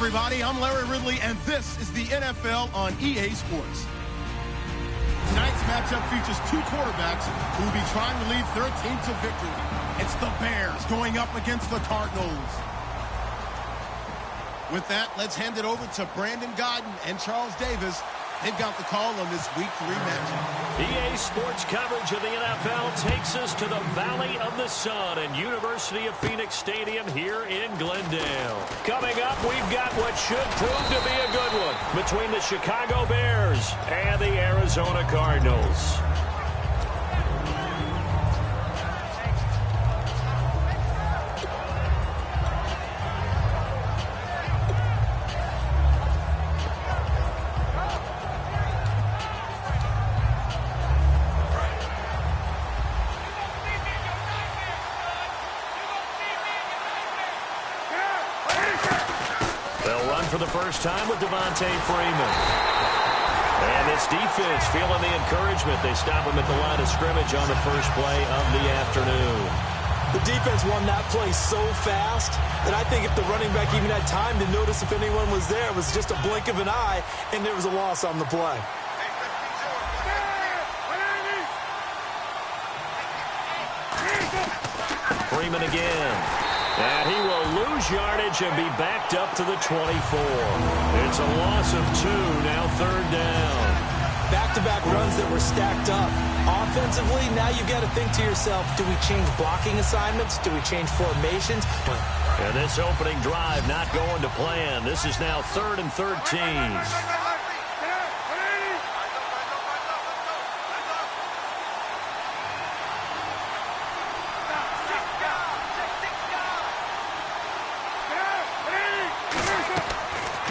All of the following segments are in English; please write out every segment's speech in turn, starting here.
everybody. I'm Larry Ridley, and this is the NFL on EA Sports. Tonight's matchup features two quarterbacks who will be trying to lead their team to victory. It's the Bears going up against the Cardinals. With that, let's hand it over to Brandon Godden and Charles Davis. They've got the call on this Week 3 matchup. EA Sports coverage of the NFL takes us to the Valley of the Sun and University of Phoenix Stadium here in Glendale. Coming up, we've got what should prove to be a good one between the Chicago Bears and the Arizona Cardinals. For the first time with Devontae Freeman. And this defense feeling the encouragement. They stop him at the line of scrimmage on the first play of the afternoon. The defense won that play so fast that I think if the running back even had time to notice if anyone was there, it was just a blink of an eye, and there was a loss on the play. Freeman again. And he will lose yardage and be backed up to the 24. It's a loss of 2, now third down. Back-to-back runs that were stacked up. Offensively, now you've got to think to yourself, do we change blocking assignments? Do we change formations? And this opening drive not going to plan. This is now 3rd and 13.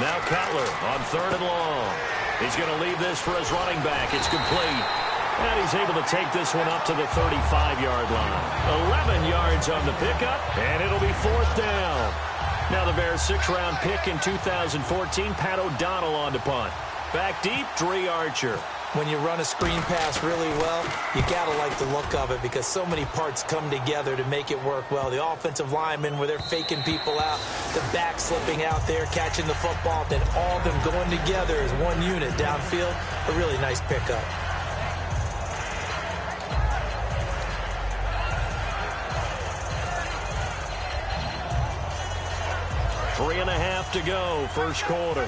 Now Cutler on 3rd and long. He's going to leave this for his running back. It's complete. And he's able to take this one up to the 35-yard line. 11 yards on the pickup, and it'll be 4th down. Now the Bears' 6th-round pick in 2014, Pat O'Donnell on to punt. Back deep, Dre Archer. When you run a screen pass really well, you got to like the look of it because so many parts come together to make it work well. The offensive linemen, where they're faking people out, the back slipping out there, catching the football, then all of them going together as one unit downfield. A really nice pickup. Three and a half to go, first quarter.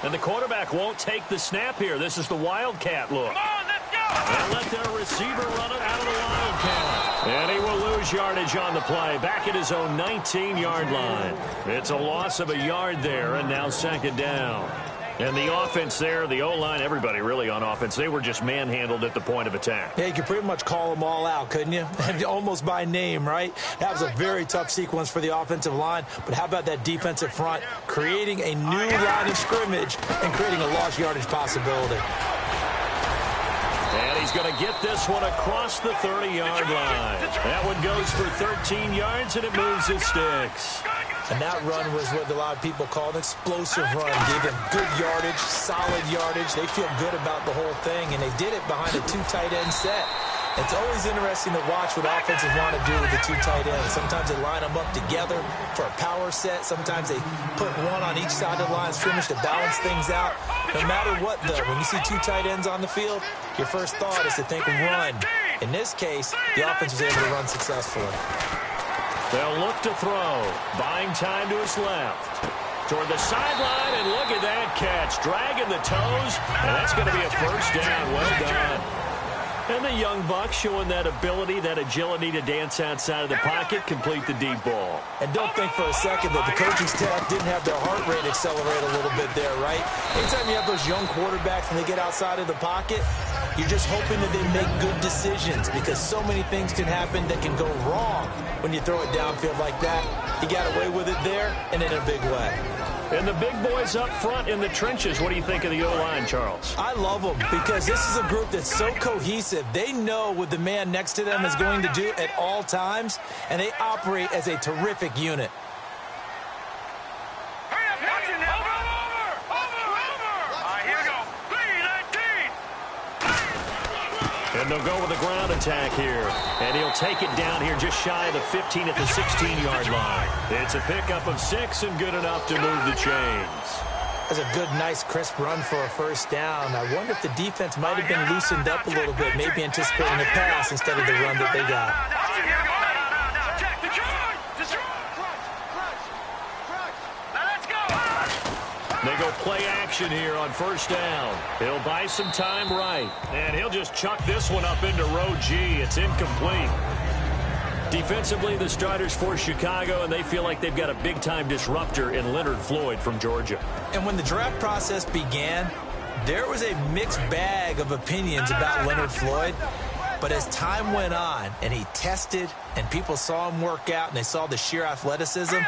And the quarterback won't take the snap here. This is the Wildcat look. Come on, let's go! And let their receiver run it out of the Wildcat. And he will lose yardage on the play, back at his own 19-yard line. It's a loss of a yard there, and now 2nd down. And the offense there, the O-line, everybody really on offense, they were just manhandled at the point of attack. Yeah, you could pretty much call them all out, couldn't you? Almost by name, right? That was a very tough sequence for the offensive line. But how about that defensive front creating a new line of scrimmage and creating a lost yardage possibility? And he's going to get this one across the 30-yard line. That one goes for 13 yards, and it moves the sticks. And that run was what a lot of people call an explosive run. Gave them good yardage, solid yardage. They feel good about the whole thing, and they did it behind a 2 tight end set. It's always interesting to watch what offenses want to do with the 2 tight ends. Sometimes they line them up together for a power set. Sometimes they put one on each side of the line of scrimmage to balance things out. No matter what, though, when you see 2 tight ends on the field, your first thought is to think run. In this case, the offense was able to run successfully. They'll look to throw. Buying time to his left. Toward the sideline, and look at that catch. Dragging the toes, and that's going to be a first down. Well done. And the young buck showing that ability, that agility to dance outside of the pocket, complete the deep ball. And don't think for a second that the coaching staff didn't have their heart rate accelerate a little bit there, right? Anytime you have those young quarterbacks and they get outside of the pocket, you're just hoping that they make good decisions because so many things can happen that can go wrong when you throw it downfield like that. He got away with it there and in a big way. And the big boys up front in the trenches, what do you think of the O-line, Charles? I love them because this is a group that's so cohesive. They know what the man next to them is going to do at all times, and they operate as a terrific unit. And they'll go with a ground attack here. And he'll take it down here just shy of the 15 at the 16-yard line. It's a pickup of 6 and good enough to move the chains. That's a good, nice, crisp run for a first down. I wonder if the defense might have been loosened up a little bit, maybe anticipating a pass instead of the run that they got. They go play action here on first down. He'll buy some time right. And he'll just chuck this one up into row G. It's incomplete. Defensively, the starters for Chicago, and they feel like they've got a big-time disruptor in Leonard Floyd from Georgia. And when the draft process began, there was a mixed bag of opinions about Leonard Floyd. But as time went on and he tested and people saw him work out and they saw the sheer athleticism,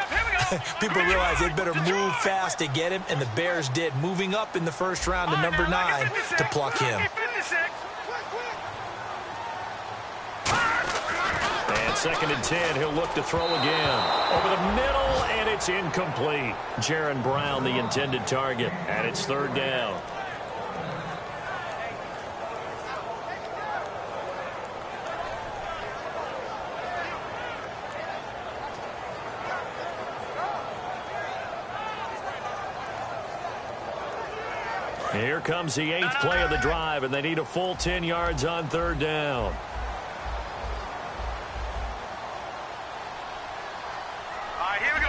people realized they better move fast to get him, and the Bears did, moving up in the first round to number 9 to pluck him. And 2nd and 10, he'll look to throw again. Over the middle, and it's incomplete. Jaron Brown, the intended target, and it's 3rd down. Here comes the 8th play of the drive, and they need a full 10 yards on 3rd down. All right, here we go.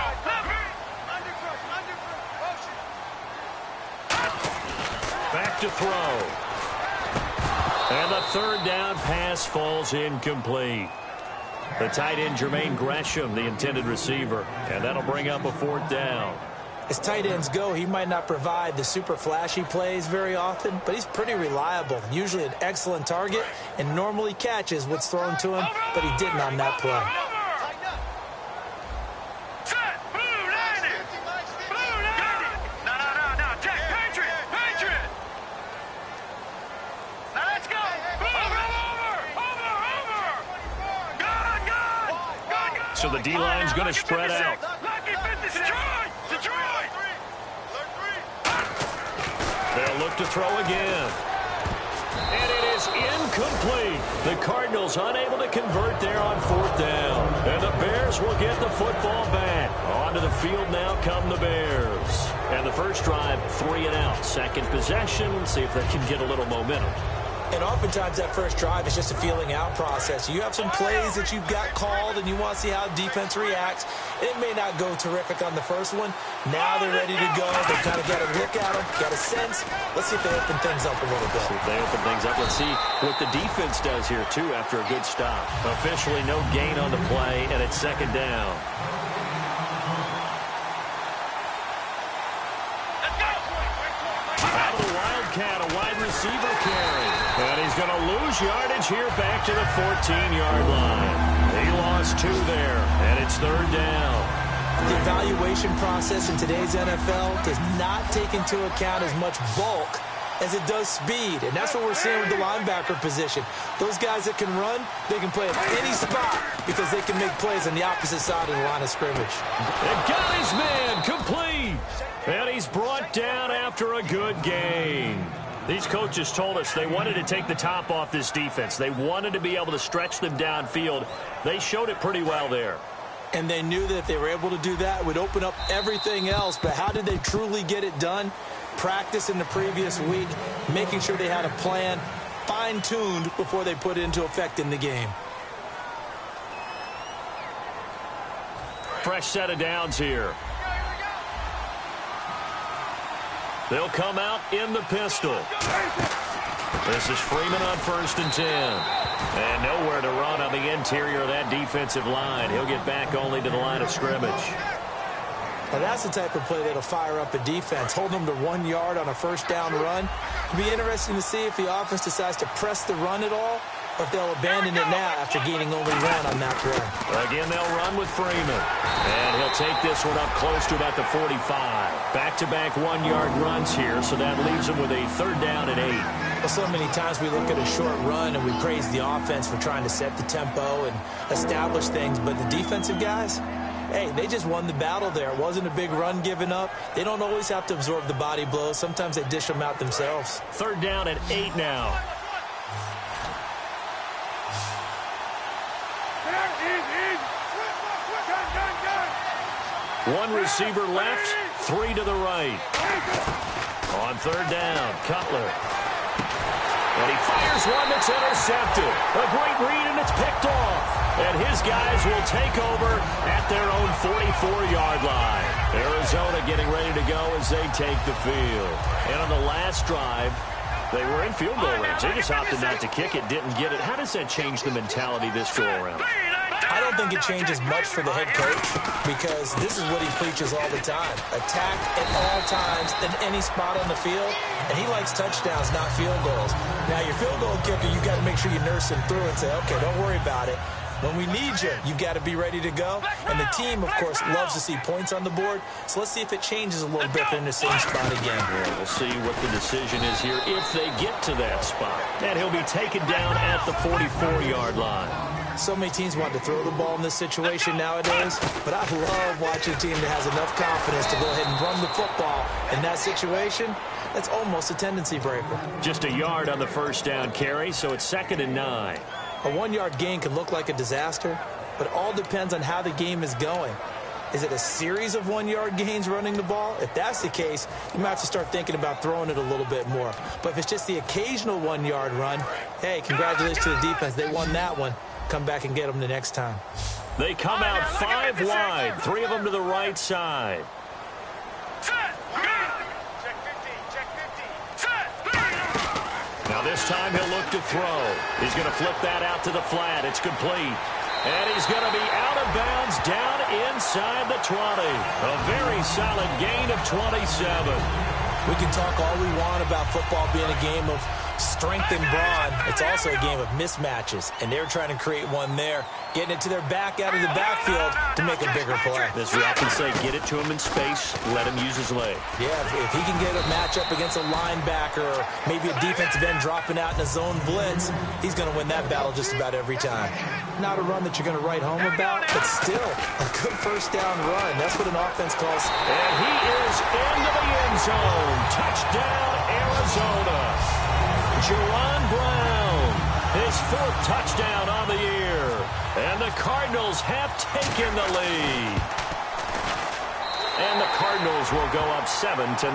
Back to throw. And the 3rd down pass falls incomplete. The tight end, Jermaine Gresham, the intended receiver, and that'll bring up a 4th down. As tight ends go, he might not provide the super flashy plays very often, but he's pretty reliable, usually an excellent target, and normally catches what's thrown to him, but he didn't on that play. So the D-line's going to spread out. They'll look to throw again. And it is incomplete. The Cardinals unable to convert there on 4th down. And the Bears will get the football back. Onto the field now come the Bears. And the first drive, 3 and out. Second possession. See if they can get a little momentum. And oftentimes that first drive is just a feeling out process. You have some plays that you've got called and you want to see how defense reacts. It may not go terrific on the first one. Now they're ready to go. They've kind of got a look at them, got a sense. Let's see if they open things up a little bit. See if they open things up. Let's see what the defense does here, too, after a good stop. Officially no gain on the play, and it's 2nd down. Out of the Wildcat, a wide receiver carry. And he's going to lose yardage here back to the 14-yard line. He lost 2 there, and it's 3rd down. The evaluation process in today's NFL does not take into account as much bulk as it does speed, and that's what we're seeing with the linebacker position. Those guys that can run, they can play at any spot because they can make plays on the opposite side of the line of scrimmage. And got his man complete, and he's brought down after a good game. These coaches told us they wanted to take the top off this defense. They wanted to be able to stretch them downfield. They showed it pretty well there. And they knew that if they were able to do that, it would open up everything else. But how did they truly get it done? Practice in the previous week, making sure they had a plan, fine-tuned before they put it into effect in the game. Fresh set of downs here. They'll come out in the pistol. This is Freeman on 1st and 10. And nowhere to run on the interior of that defensive line. He'll get back only to the line of scrimmage. Now that's the type of play that'll fire up a defense. Hold them to 1 yard on a first down run. It'll be interesting to see if the offense decides to press the run at all, or if they'll abandon it now after gaining only 1 on that play. Again, they'll run with Freeman. And he'll take this one up close to about the 45. Back-to-back 1-yard runs here, so that leaves him with a 3rd down and 8. Well, so many times we look at a short run and we praise the offense for trying to set the tempo and establish things, but the defensive guys, hey, they just won the battle there. It wasn't a big run given up. They don't always have to absorb the body blows. Sometimes they dish them out themselves. 3rd down and 8 now. One receiver left, 3 to the right. On third down, Cutler. And he fires one that's intercepted. A great read, and it's picked off. And his guys will take over at their own 44-yard line. Arizona getting ready to go as they take the field. And on the last drive, they were in field goal range. They just opted not to kick it, didn't get it. How does that change the mentality this go-around? I don't think it changes much for the head coach because this is what he preaches all the time. Attack at all times in any spot on the field, and he likes touchdowns, not field goals. Now, your field goal kicker, you've got to make sure you nurse him through and say, okay, don't worry about it. When we need you, you've got to be ready to go. And the team, of course, loves to see points on the board. So let's see if it changes a little bit if they're in the same spot again. Yeah, we'll see what the decision is here if they get to that spot. And he'll be taken down at the 44-yard line. So many teams want to throw the ball in this situation nowadays, but I love watching a team that has enough confidence to go ahead and run the football in that situation. That's almost a tendency breaker. Just a yard on the first down carry, so it's 2nd and 9. A 1-yard gain can look like a disaster, but it all depends on how the game is going. Is it a series of 1-yard gains running the ball? If that's the case, you might have to start thinking about throwing it a little bit more. But if it's just the occasional 1-yard run, hey, congratulations to the defense. They won that one. Come back and get them the next time. They come out 5 wide, 3 of them to the right side. Now this time he'll look to throw. He's going to flip that out to the flat. It's complete. And he's going to be out of bounds down inside the 20. A very solid gain of 27. We can talk all we want about football being a game of strength and brawn. It's also a game of mismatches, and they're trying to create one there, getting it to their back out of the backfield to make a bigger play. As we often say, get it to him in space, let him use his leg. Yeah, if he can get a matchup against a linebacker or maybe a defensive end dropping out in a zone blitz, he's going to win that battle just about every time. Not a run that you're going to write home about, but still a good first down run. That's what an offense calls. And he is into the end zone. Touchdown, Arizona. Jaron Brown, his 4th touchdown on the year. And the Cardinals have taken the lead. And the Cardinals will go up 7-0.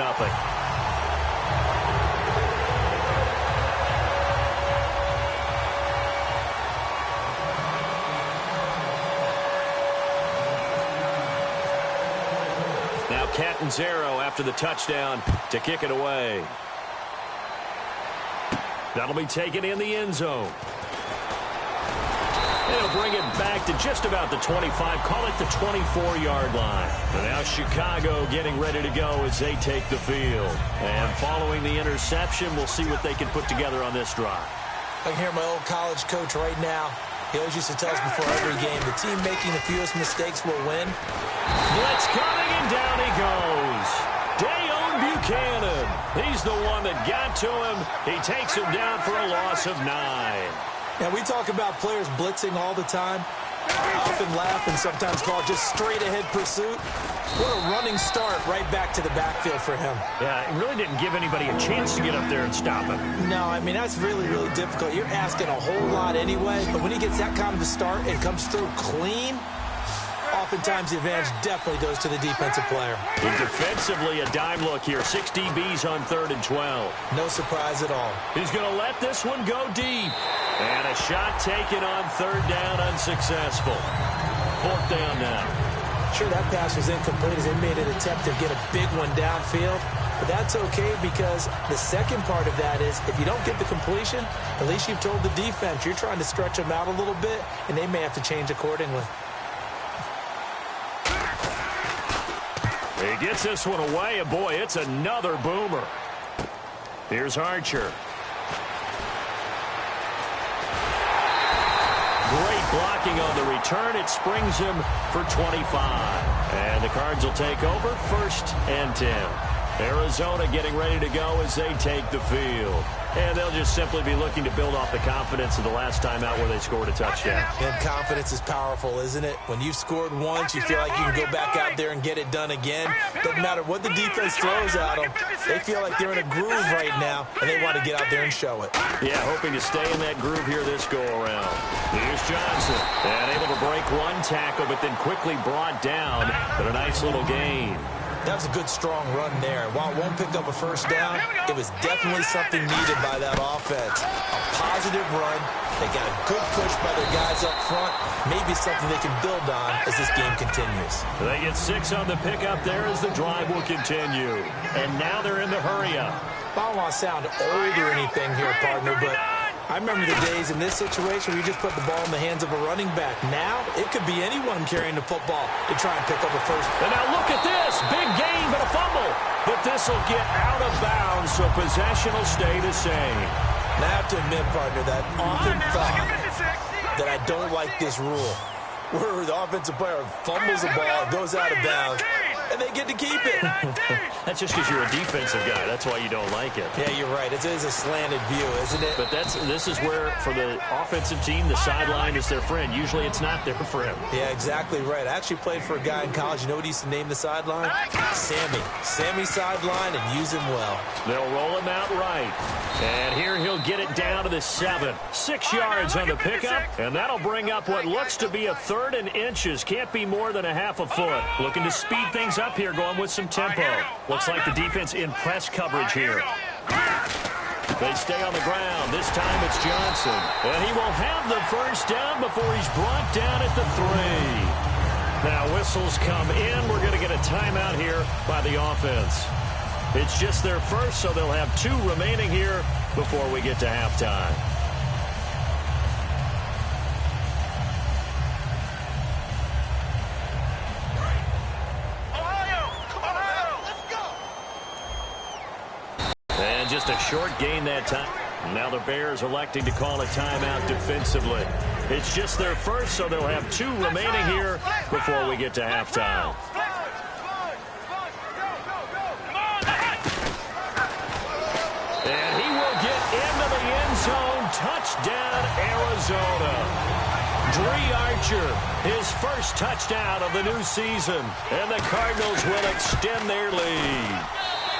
Now Catanzaro after the touchdown to kick it away. That'll be taken in the end zone. They'll bring it back to just about the 25, call it the 24-yard line. And now Chicago getting ready to go as they take the field. And following the interception, we'll see what they can put together on this drive. I can hear my old college coach right now. He always used to tell us before every game, the team making the fewest mistakes will win. Blitz coming, and down he goes. Buchanan. He's the one that got to him. He takes him down for a loss of 9. Now, we talk about players blitzing all the time. I often laugh and sometimes call it just straight-ahead pursuit. What a running start right back to the backfield for him. Yeah, it really didn't give anybody a chance to get up there and stop him. No, I mean, that's really, really difficult. You're asking a whole lot anyway, but when he gets that kind of a start and comes through clean, oftentimes the advantage definitely goes to the defensive player. And defensively, a dime look here. 6 DBs on 3rd and 12. No surprise at all. He's going to let this one go deep. And a shot taken on 3rd down, unsuccessful. 4th down now. Sure, that pass was incomplete as they made an attempt to get a big one downfield. But that's okay because the second part of that is if you don't get the completion, at least you've told the defense you're trying to stretch them out a little bit, and they may have to change accordingly. He gets this one away, and boy, it's another boomer. Here's Archer. Great blocking on the return. It springs him for 25. And the Cards will take over 1st and 10. Arizona getting ready to go as they take the field. And they'll just simply be looking to build off the confidence of the last time out where they scored a touchdown. And confidence is powerful, isn't it? When you've scored once, you feel like you can go back out there and get it done again. Doesn't matter what the defense throws at them. They feel like they're in a groove right now, and they want to get out there and show it. Yeah, hoping to stay in that groove here this go-around. Here's Johnson. And able to break one tackle, but then quickly brought down. But a nice little gain. That was a good, strong run there. While it won't pick up a first down, it was definitely something needed by that offense. A positive run. They got a good push by their guys up front. Maybe something they can build on as this game continues. They get 6 on the pickup there as the drive will continue. And now they're in the hurry-up. I don't want to sound old or anything here, partner, but I remember the days in this situation where you just put the ball in the hands of a running back. Now, it could be anyone carrying the football to try and pick up a first. And now look at this. Big gain, but a fumble. But this will get out of bounds, so possession will stay the same. And I have to admit, partner, that often thought that I don't like this rule, where the offensive player fumbles the ball, goes out of bounds, and they get to keep it. That's just because you're a defensive guy. That's why you don't like it. Yeah, you're right. It is a slanted view, isn't it? But this is where, for the offensive team, the sideline is their friend. Usually it's not their friend. Yeah, exactly right. I actually played for a guy in college. You know what he used to name the sideline? Sammy. Sammy sideline, and use him well. They'll roll him out right. And here he'll get it down to the 7. 6 yards on the pickup, and that'll bring up what looks to be a 3rd and inches. Can't be more than a half a foot. Looking to speed things up here, going with some tempo. Looks like the defense in press coverage here. They stay on the ground. This time it's Johnson. And he will have the first down before he's brought down at the 3. Now whistles come in. We're going to get a timeout here by the offense. It's just their first, so they'll have 2 remaining here before we get to halftime. And just a short gain that time. Now the Bears electing to call a timeout defensively. It's just their first, so they'll have 2 remaining here before we get to halftime. And he will get into the end zone. Touchdown, Arizona. Dree Archer, his first touchdown of the new season. And the Cardinals will extend their lead.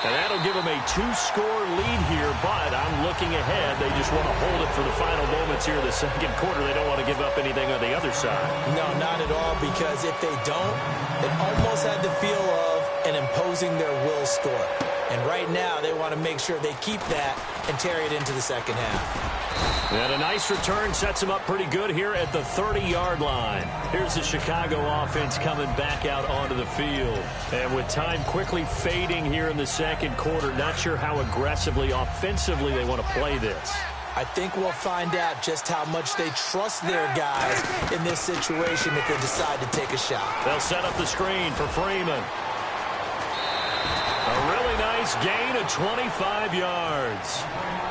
And that'll give them a 2-score lead here, but I'm looking ahead. They just want to hold it for the final moments here in the second quarter. They don't want to give up anything on the other side. No, not at all, because if they don't, it almost had the feel of an imposing their will score. And right now, they want to make sure they keep that and carry it into the second half. And a nice return sets them up pretty good here at the 30-yard line. Here's the Chicago offense coming back out onto the field. And with time quickly fading here in the second quarter, not sure how aggressively, offensively they want to play this. I think we'll find out just how much they trust their guys in this situation if they decide to take a shot. They'll set up the screen for Freeman. A really nice gain of 25 yards.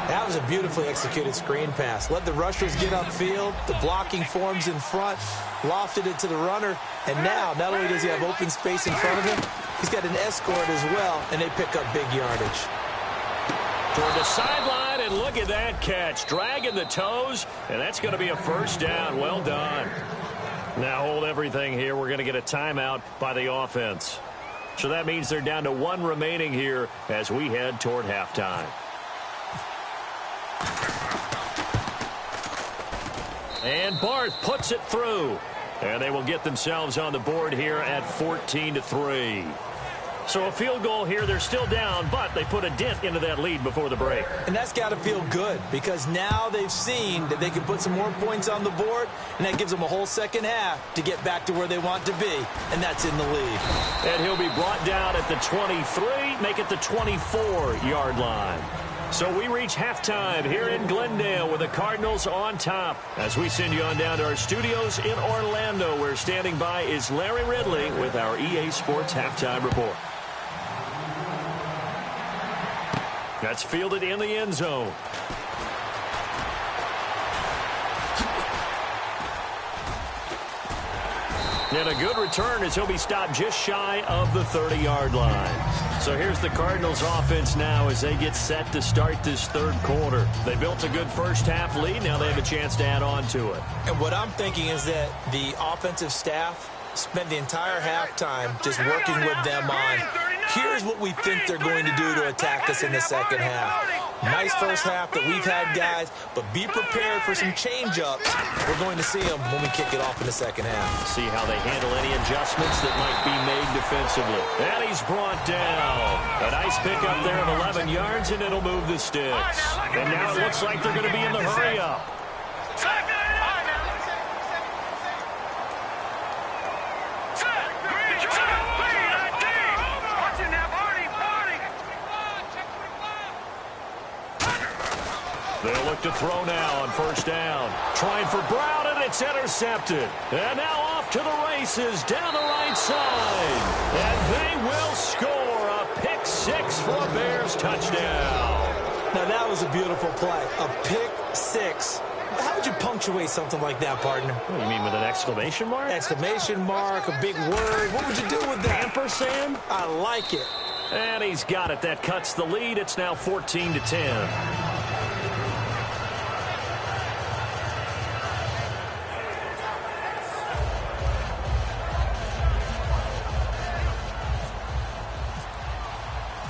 That was a beautifully executed screen pass. Let the rushers get upfield. The blocking forms in front. Lofted it to the runner. And now, not only does he have open space in front of him, he's got an escort as well, and they pick up big yardage. Toward the sideline, and look at that catch. Dragging the toes, and that's going to be a first down. Well done. Now hold everything here. We're going to get a timeout by the offense. So that means they're down to 1 remaining here as we head toward halftime. And Barth puts it through. And they will get themselves on the board here at 14-3. So a field goal here. They're still down, but they put a dent into that lead before the break. And that's got to feel good, because now they've seen that they can put some more points on the board, and that gives them a whole second half to get back to where they want to be, and that's in the lead. And he'll be brought down at the 23, make it the 24-yard line. So we reach halftime here in Glendale with the Cardinals on top. As we send you on down to our studios in Orlando, where standing by is Larry Ridley with our EA Sports Halftime Report. That's fielded in the end zone. And a good return as he'll be stopped just shy of the 30-yard line. So here's the Cardinals offense now as they get set to start this third quarter. They built a good first half lead. Now they have a chance to add on to it. And what I'm thinking is that the offensive staff spent the entire halftime just working with them on, here's what we think they're going to do to attack us in the second half. Nice first half that we've had, guys, but be prepared for some change-ups. We're going to see them when we kick it off in the second half. See how they handle any adjustments that might be made defensively. And he's brought down. A nice pickup there of 11 yards, and it'll move the sticks. And now it looks like they're going to be in the hurry-up. They'll look to throw now on first down. Trying for Brown, and it's intercepted. And now off to the races down the right side. And they will score a pick six for a Bears touchdown. Now, that was a beautiful play. A pick six. How would you punctuate something like that, partner? What do you mean, with an exclamation mark? Exclamation mark, a big word. What would you do with that? Ampersand? I like it. And he's got it. That cuts the lead. It's now 14-10.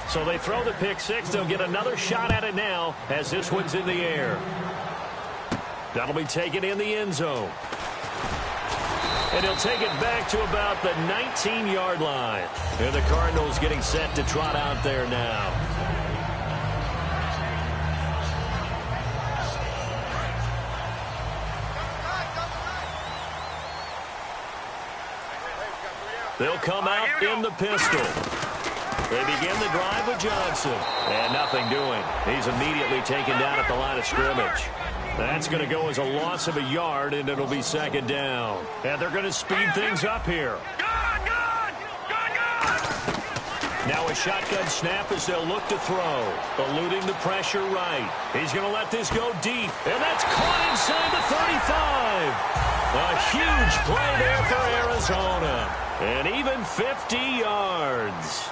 So they throw the pick six. They'll get another shot at it now as this one's in the air. That'll be taken in the end zone. And he'll take it back to about the 19-yard line. And the Cardinals getting set to trot out there now. They'll come out in the pistol. They begin the drive with Johnson. And nothing doing. He's immediately taken down at the line of scrimmage. That's going to go as a loss of a yard, and it'll be second down. And they're going to speed things up here. Now a shotgun snap as they'll look to throw. Eluding the pressure right. He's going to let this go deep. And that's caught inside the 35. A huge play there for Arizona. And even 50 yards.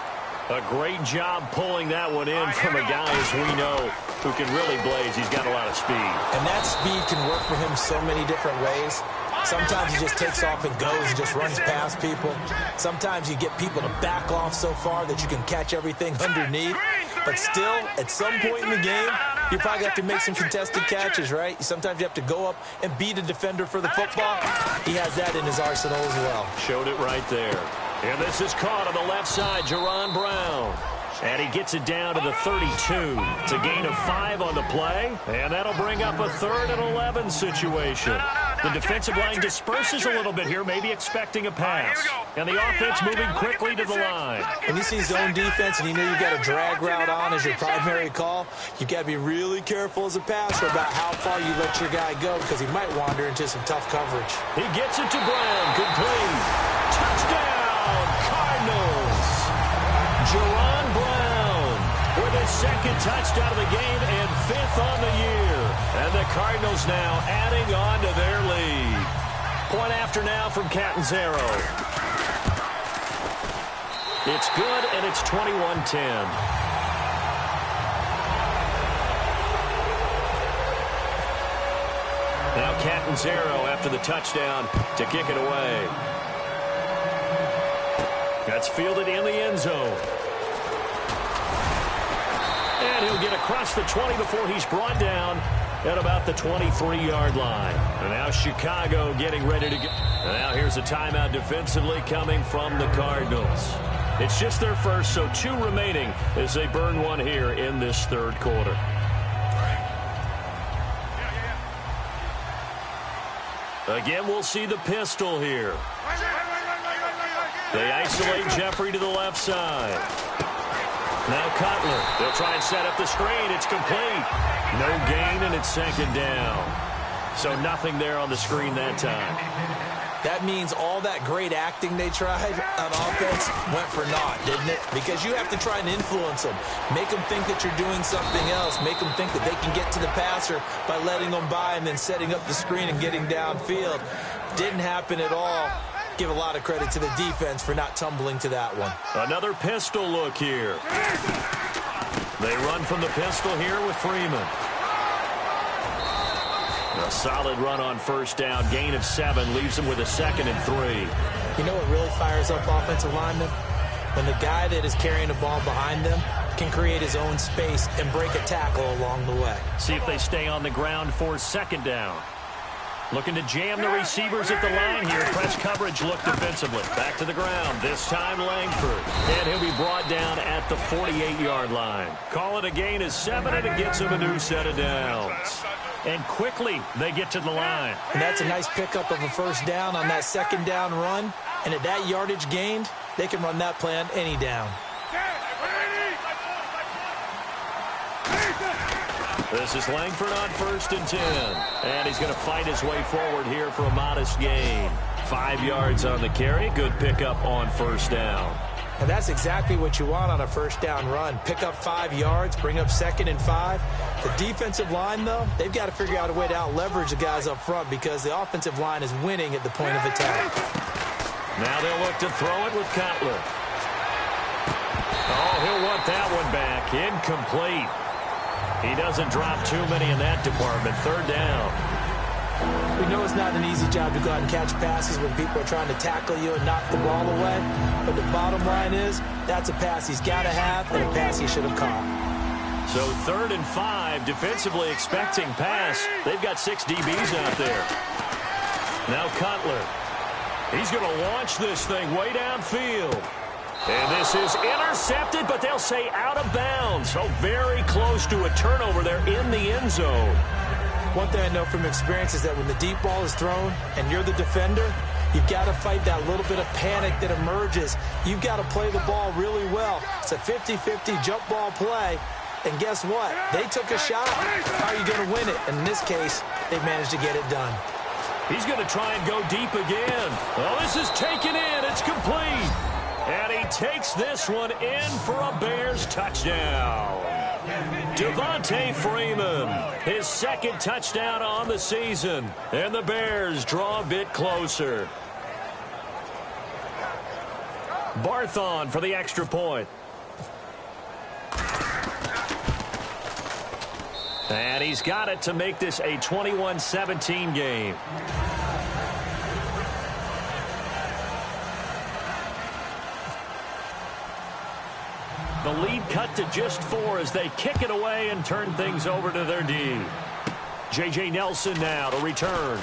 A great job pulling that one in from a guy, as we know, who can really blaze. He's got a lot of speed. And that speed can work for him so many different ways. Sometimes he just takes off and goes and just runs past people. Sometimes you get people to back off so far that you can catch everything underneath. But still, at some point in the game, you probably have to make some contested catches, right? Sometimes you have to go up and beat a defender for the football. He has that in his arsenal as well. Showed it right there. And this is caught on the left side, Jaron Brown. And he gets it down to the 32. It's a gain of 5 on the play. And that'll bring up a 3rd and 11 situation. The defensive line disperses a little bit here, maybe expecting a pass. And the offense moving quickly to the line. When you see zone defense and you know you've got a drag route on as your primary call, you've got to be really careful as a passer about how far you let your guy go because he might wander into some tough coverage. He gets it to Brown. Complete. Touchdown, Cardinals. Jaron Brown with his 2nd touchdown of the game and 5th on the year. And the Cardinals now adding on to their lead. Point after now from Catanzaro. It's good, and it's 21-10. Now Catanzaro after the touchdown to kick it away. That's fielded in the end zone. And he'll get across the 20 before he's brought down at about the 23-yard line. And now Chicago getting ready to go. And now here's a timeout defensively coming from the Cardinals. It's just their first, so 2 remaining as they burn one here in this third quarter. Again, we'll see the pistol here. They isolate Jeffrey to the left side. Now Cutler. They'll try and set up the screen. It's complete. No gain, and it's 2nd down. So nothing there on the screen that time. That means all that great acting they tried on offense went for naught, didn't it? Because you have to try and influence them. Make them think that you're doing something else. Make them think that they can get to the passer by letting them by and then setting up the screen and getting downfield. Didn't happen at all. Give a lot of credit to the defense for not tumbling to that one. Another pistol look here. They run from the pistol here with Freeman. A solid run on first down. Gain of 7 leaves them with a 2nd and 3. You know what really fires up offensive linemen? When the guy that is carrying the ball behind them can create his own space and break a tackle along the way. See if they stay on the ground for 2nd down. Looking to jam the receivers at the line here. Press coverage look defensively. Back to the ground. This time Langford. And he'll be brought down at the 48-yard line. Call it a gain of 7, and it gets him a new set of downs. And quickly they get to the line. And that's a nice pickup of a first down on that 2nd down run. And at that yardage gained, they can run that play on any down. This is Langford on 1st and 10. And he's going to fight his way forward here for a modest gain. 5 yards on the carry. Good pickup on first down. And that's exactly what you want on a first down run. Pick up 5 yards, bring up 2nd and 5. The defensive line, though, they've got to figure out a way to out-leverage the guys up front because the offensive line is winning at the point of attack. Now they'll look to throw it with Cutler. Oh, he'll want that one back. Incomplete. He doesn't drop too many in that department. 3rd down. We know it's not an easy job to go out and catch passes when people are trying to tackle you and knock the ball away. But the bottom line is, that's a pass he's got to have and a pass he should have caught. So 3rd and 5, defensively expecting pass. They've got 6 DBs out there. Now Cutler. He's going to launch this thing way downfield. And this is intercepted, but they'll say out of bounds. So very close to a turnover there in the end zone. One thing I know from experience is that when the deep ball is thrown and you're the defender, you've got to fight that little bit of panic that emerges. You've got to play the ball really well. It's a 50-50 jump ball play. And guess what? They took a shot. How are you going to win it? And in this case, they managed to get it done. He's going to try and go deep again. Oh, this is taken in. It's complete. And he takes this one in for a Bears touchdown. Devontae Freeman, his 2nd touchdown on the season. And the Bears draw a bit closer. Barthon for the extra point. And he's got it to make this a 21-17 game. The lead cut to just 4 as they kick it away and turn things over to their D. J.J. Nelson now to return.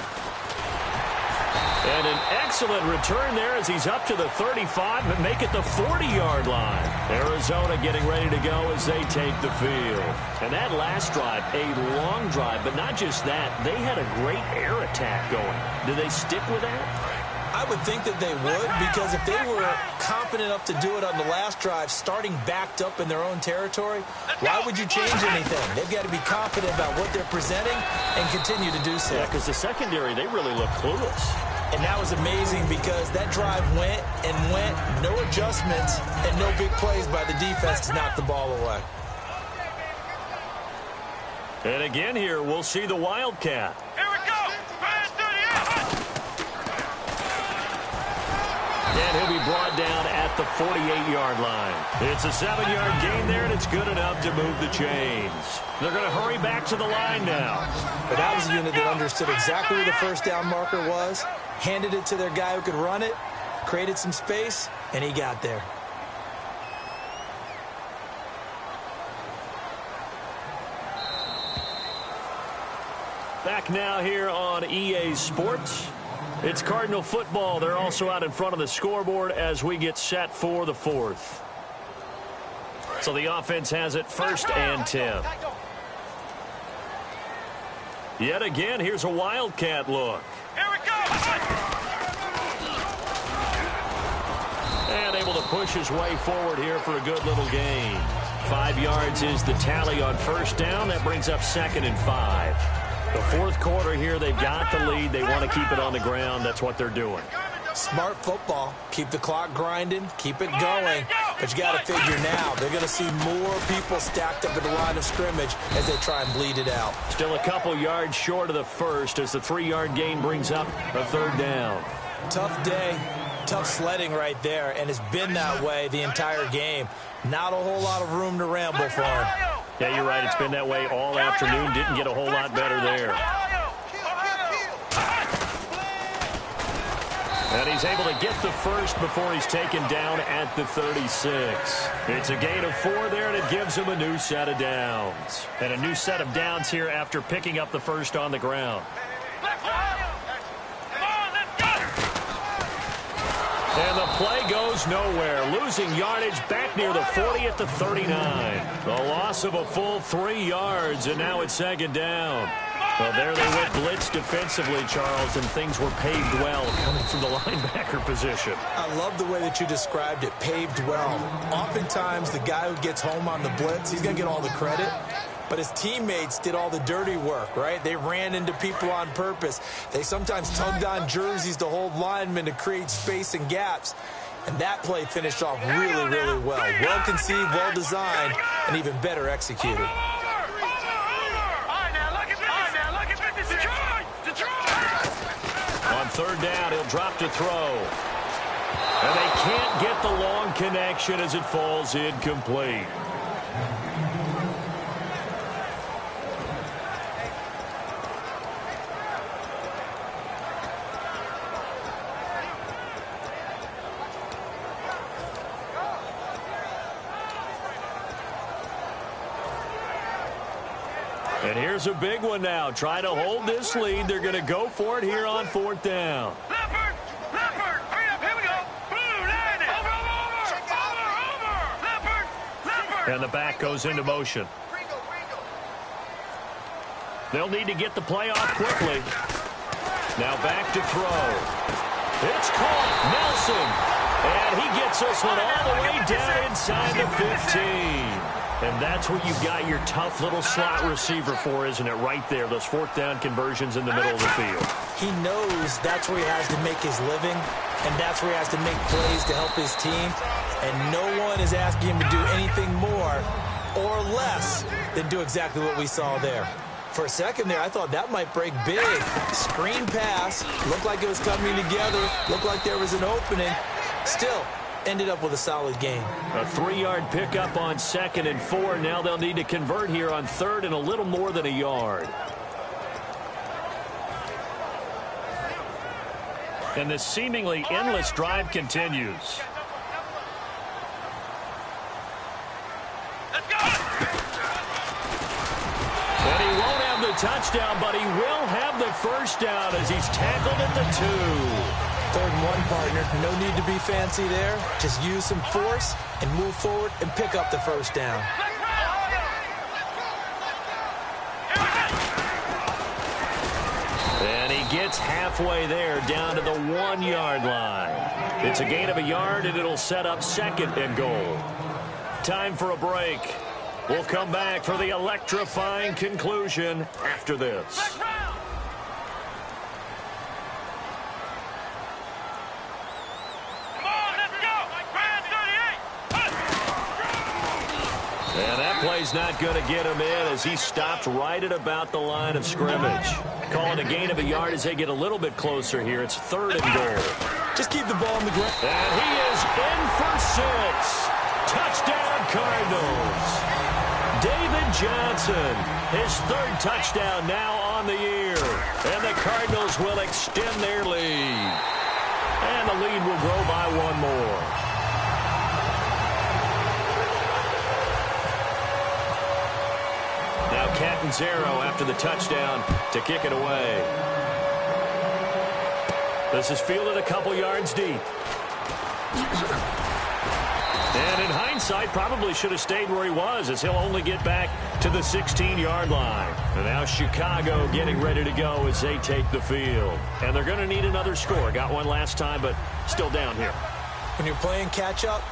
And an excellent return there as he's up to the 35 and make it the 40-yard line. Arizona getting ready to go as they take the field. And that last drive, a long drive, but not just that. They had a great air attack going. Do they stick with that? I would think that they would, because if they were confident enough to do it on the last drive, starting backed up in their own territory, why would you change anything? They've got to be confident about what they're presenting and continue to do so. Yeah, because the secondary, they really look clueless. And that was amazing because that drive went and went, no adjustments, and no big plays by the defense to knock the ball away. And again here, we'll see the Wildcat. Here we go. And he'll be brought down at the 48-yard line. It's a 7-yard gain there, and it's good enough to move the chains. They're going to hurry back to the line now. But that was a unit that understood exactly where the first down marker was, handed it to their guy who could run it, created some space, and he got there. Back now here on EA Sports. It's Cardinal football. They're also out in front of the scoreboard as we get set for the 4th. So the offense has it 1st and 10. Yet again, here's a Wildcat look. Here we go. And able to push his way forward here for a good little gain. 5 yards is the tally on first down. That brings up 2nd and 5. The 4th quarter here, they've got the lead. They want to keep it on the ground. That's what they're doing. Smart football. Keep the clock grinding. Keep it going. But you got to figure now, they're going to see more people stacked up at the line of scrimmage as they try and bleed it out. Still a couple yards short of the first as the 3-yard gain brings up a 3rd down. Tough day, tough sledding right there, and it's been that way the entire game. Not a whole lot of room to ramble for him. Yeah, you're right. It's been that way all afternoon. Didn't get a whole lot better there. And he's able to get the first before he's taken down at the 36. It's a gain of 4 there, and it gives him a new set of downs. And a new set of downs here after picking up the first on the ground. And the play goes nowhere. Losing yardage back near the 40 at the 39. The loss of a full 3 yards, and now it's second down. Well, there they went blitz defensively, Charles, and things were paved well coming from the linebacker position. I love the way that you described it, paved well. Oftentimes, the guy who gets home on the blitz, he's going to get all the credit. But his teammates did all the dirty work, right? They ran into people on purpose. They sometimes tugged on jerseys to hold linemen to create space and gaps. And that play finished off really, really well. Well conceived, well designed, and even better executed. On third down, he'll drop to throw. And they can't get the long connection as it falls incomplete. And here's a big one now. Trying to hold this lead. They're going to go for it here on fourth down. Leopard! Leopard! Hurry up, here we go! Blue, land it! Over! Leopard! Leopard! And the back goes into motion. They'll need to get the play off quickly. Now back to throw. It's caught. Nelson. And he gets this one all the way down inside the 15. And that's what you've got your tough little slot receiver for, isn't it? Right there, those fourth down conversions in the middle of the field. He knows that's where he has to make his living, and that's where he has to make plays to help his team. And no one is asking him to do anything more or less than do exactly what we saw there. For a second there, I thought that might break big. Screen pass, looked like it was coming together, looked like there was an opening. Still, ended up with a solid game. A 3-yard pickup on 2nd and 4. Now they'll need to convert here on 3rd and a little more than a yard. And this seemingly endless drive continues. And he won't have the touchdown, but he will have the first down as he's tackled at the 2. 3rd and 1, partner. No need to be fancy there. Just use some force and move forward and pick up the first down. And he gets halfway there down to the 1-yard line. It's a gain of a yard, and it'll set up 2nd and goal. Time for a break. We'll come back for the electrifying conclusion after this. And that play's not going to get him in as he stopped right at about the line of scrimmage. Calling a gain of a yard as they get a little bit closer here. It's 3rd and goal. Just keep the ball on the ground. And he is in for 6. Touchdown, Cardinals. David Johnson, his 3rd touchdown now on the year. And the Cardinals will extend their lead. And the lead will grow by 1 more. Now Catanzaro after the touchdown to kick it away. This is fielded a couple yards deep. And in hindsight, probably should have stayed where he was as he'll only get back to the 16-yard line. And now Chicago getting ready to go as they take the field. And they're going to need another score. Got one last time, but still down here. When you're playing catch-up,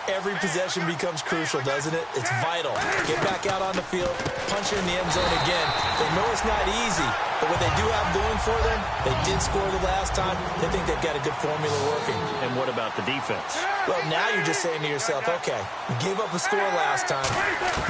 every possession becomes crucial, doesn't it? It's vital. Get back out on the field, punch it in the end zone again. They know it's not easy, But what they do have going for them, they did score the last time. They think they've got a good formula working. And what about the defense? Well, now you're just saying to yourself, okay, we gave up a score last time.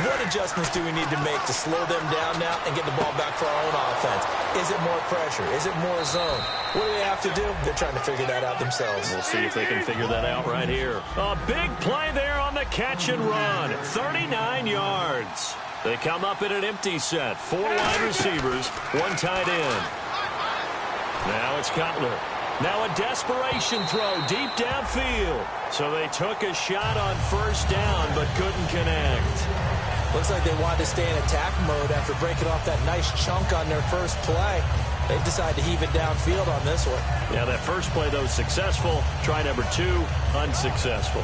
What adjustments do we need to make to slow them down now and get the ball back for our own offense? Is it more pressure? Is it more zone? What do they have to do? They're trying to figure that out themselves. We'll see if they can figure that out right here. A big play there on the catch and run. 39 yards. They come up in an empty set. 4 wide receivers, 1 tight end. Now it's Cutler. Now a desperation throw deep downfield. So they took a shot on first down but couldn't connect. Looks like they wanted to stay in attack mode after breaking off that nice chunk on their first play. They decided to heave it downfield on this one. Yeah, that first play, though, successful. Try number 2, unsuccessful.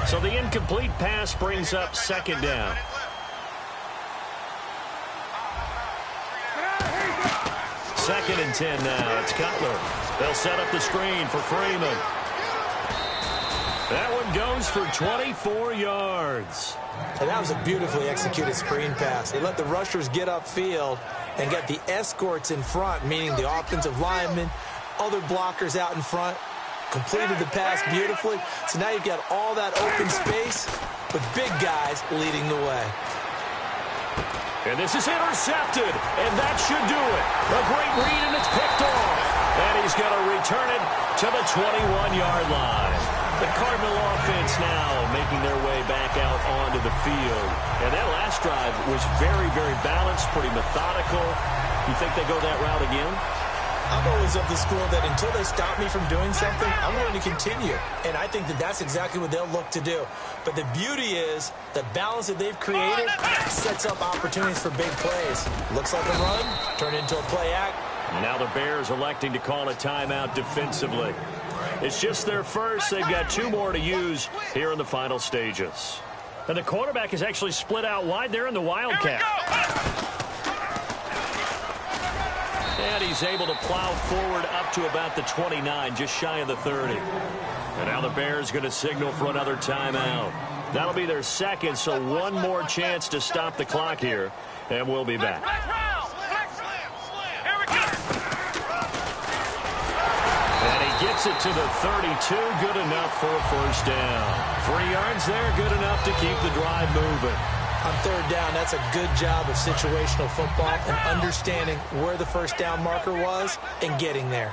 So the incomplete pass brings up second down. Second and 10 now. It's Cutler. They'll set up the screen for Freeman. That one goes for 24 yards. And that was a beautifully executed screen pass. They let the rushers get upfield and get the escorts in front, meaning the offensive linemen, other blockers out in front. Completed the pass beautifully. So now you've got all that open space with big guys leading the way. And this is intercepted, and that should do it. A great read, and it's picked off. And he's going to return it to the 21-yard line. The Cardinal offense now making their way back out onto the field. And that last drive was very, very balanced, pretty methodical. You think they go that route again? I'm always of the school that until they stop me from doing something, I'm going to continue. And I think that that's exactly what they'll look to do. But the beauty is the balance that they've created sets up opportunities for big plays. Looks like a run, turned into a play act. Now the Bears electing to call a timeout defensively. It's just their first. They've got 2 more to use here in the final stages. And the quarterback is actually split out wide there in the Wildcat. And he's able to plow forward up to about the 29, just shy of the 30. And now the Bears going to signal for another timeout. That'll be their second, so 1 more chance to stop the clock here. And we'll be back. And he gets it to the 32, good enough for a first down. 3 yards there, good enough to keep the drive moving. On third down, that's a good job of situational football and understanding where the first down marker was and getting there.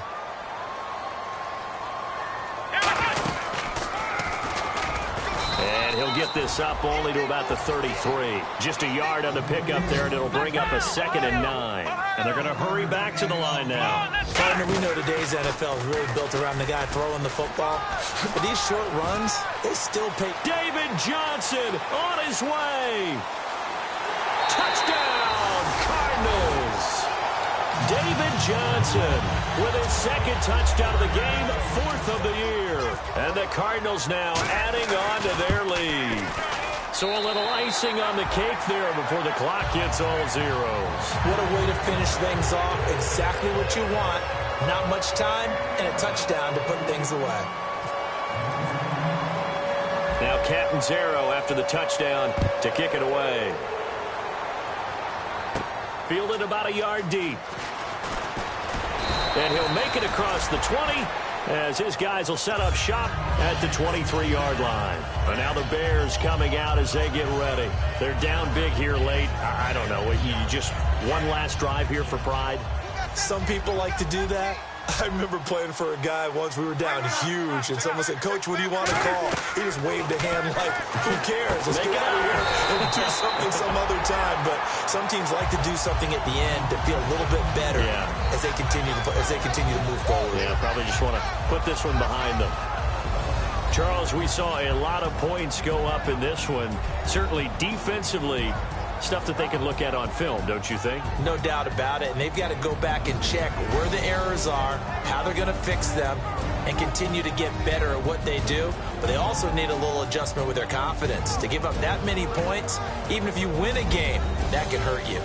And he'll get this up only to about the 33. Just a yard on the pickup there, and it'll bring up a 2nd and 9. And they're going to hurry back to the line now. Partner, we know today's NFL is really built around the guy throwing the football. But these short runs, they still pay. David Johnson on his way. Touchdown, Cardinals. David Johnson with his 2nd touchdown of the game, 4th of the year. And the Cardinals now adding on to their lead. So a little icing on the cake there before the clock hits all zeros. What a way to finish things off. Exactly what you want. Not much time and a touchdown to put things away. Now Catanzaro after the touchdown to kick it away. Fielded about a yard deep. And he'll make it across the 20 as his guys will set up shop at the 23-yard line. And now the Bears coming out as they get ready. They're down big here late. I don't know. You just one last drive here for pride? Some people like to do that. I remember playing for a guy once. We were down huge, and someone said, "Coach, what do you want to call?" He just waved a hand like, "Who cares? Let's get out of here and do something some other time." But some teams like to do something at the end to feel a little bit better as they continue to move forward. Yeah, probably just want to put this one behind them. Charles, we saw a lot of points go up in this one. Certainly defensively, stuff that they can look at on film, don't you think? No doubt about it. And they've got to go back and check where the errors are, how they're going to fix them, and continue to get better at what they do. But they also need a little adjustment with their confidence. To give up that many points, even if you win a game, that can hurt you.